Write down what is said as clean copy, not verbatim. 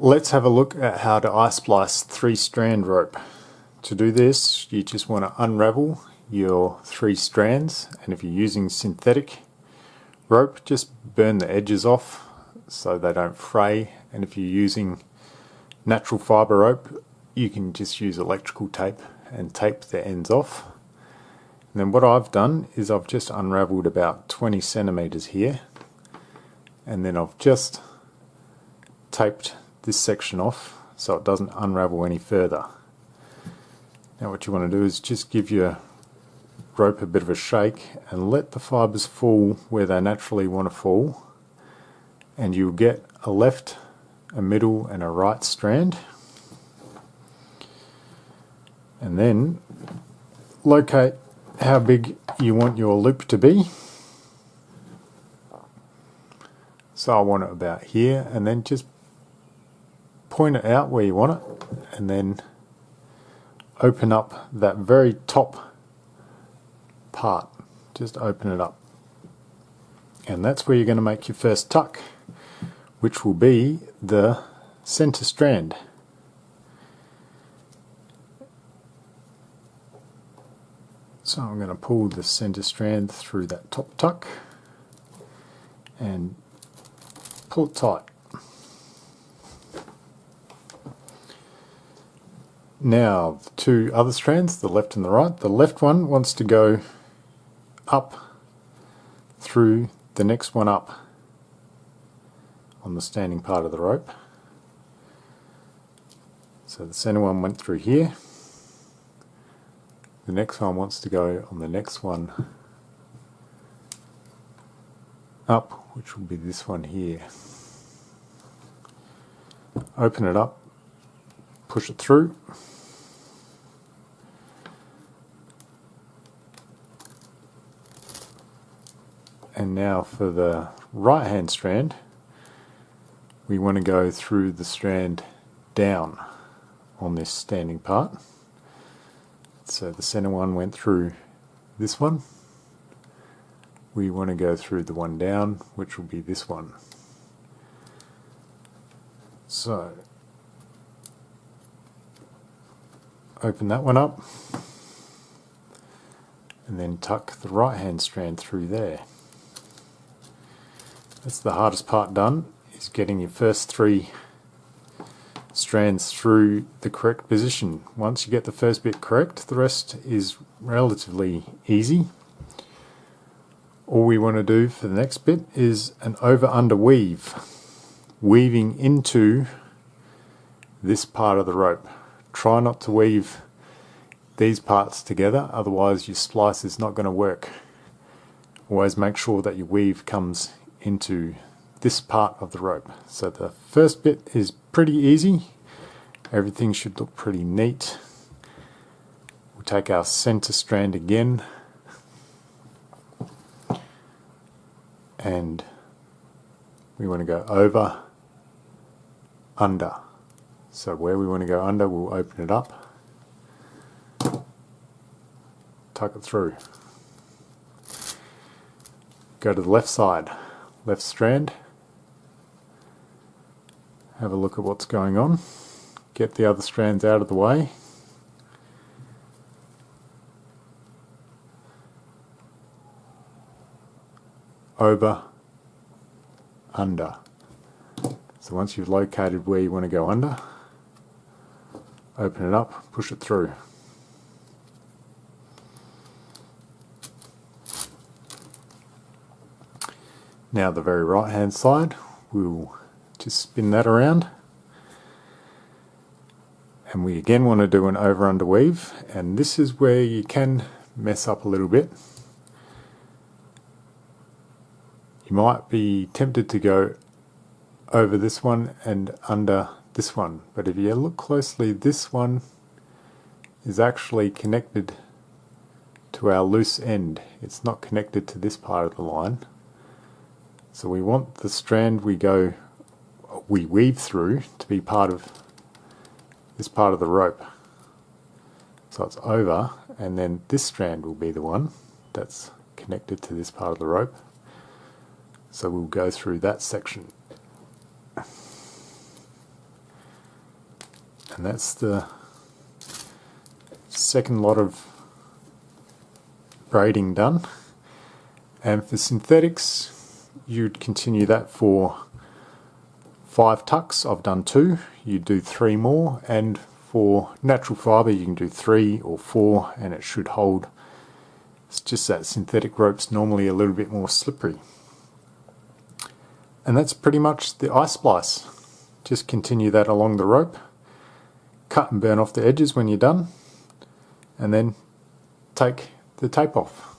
Let's have a look at how to I-splice 3-strand rope. To do this, you just want to unravel your 3 strands, and if you're using synthetic rope, just burn the edges off so they don't fray, and if you're using natural fibre rope, you can just use electrical tape and tape the ends off. And then what I've done is I've just unravelled about 20 centimetres here, and then I've just taped this section off so it doesn't unravel any further. Now what you want to do is just give your rope a bit of a shake and let the fibres fall where they naturally want to fall, and you'll get a left, a middle and a right strand. And then locate how big you want your loop to be. So I want it about here, and then just point it out where you want it, and then open up that very top part. Just open it up, and that's where you're going to make your first tuck, which will be the center strand. So I'm going to pull the center strand through that top tuck and pull it tight. Now the 2 other strands, the left and the right. The left one wants to go up through the next one up on the standing part of the rope. So the center one went through here. The next one wants to go on the next one up, which will be this one here. Open it up, push it through, and now for the right hand strand, we want to go through the strand down on this standing part. So the center one went through this one. We want to go through the one down, which will be this one. So open that one up and then tuck the right hand strand through there. That's the hardest part done, is getting your first 3 strands through the correct position. Once you get the first bit correct, the rest is relatively easy. All we want to do for the next bit is an over-under weave, weaving into this part of the rope. Try not to weave these parts together, otherwise your splice is not going to work. Always make sure that your weave comes into this part of the rope. So the first bit is pretty easy. Everything should look pretty neat. We'll take our center strand again and we want to go over, under. So where we want to go under, we'll open it up, tuck it through. Go to the left side, left strand, have a look at what's going on, get the other strands out of the way, over, under. So once you've located where you want to go under, open it up, push it through. Now the very right hand side, we'll just spin that around, and we again want to do an over under weave, and this is where you can mess up a little bit. You might be tempted to go over this one and under this one, but if you look closely, this one is actually connected to our loose end. It's not connected to this part of the line. So we want the strand we weave through to be part of this part of the rope. So it's over, and then this strand will be the one that's connected to this part of the rope. So we'll go through that section. And that's the second lot of braiding done. And for synthetics, you'd continue that for 5 tucks. I've done 2. You do 3 more, and for natural fibre you can do 3 or 4 and it should hold. It's just that synthetic rope's normally a little bit more slippery. And that's pretty much the eye splice. Just continue that along the rope, cut and burn off the edges when you're done, and then take the tape off.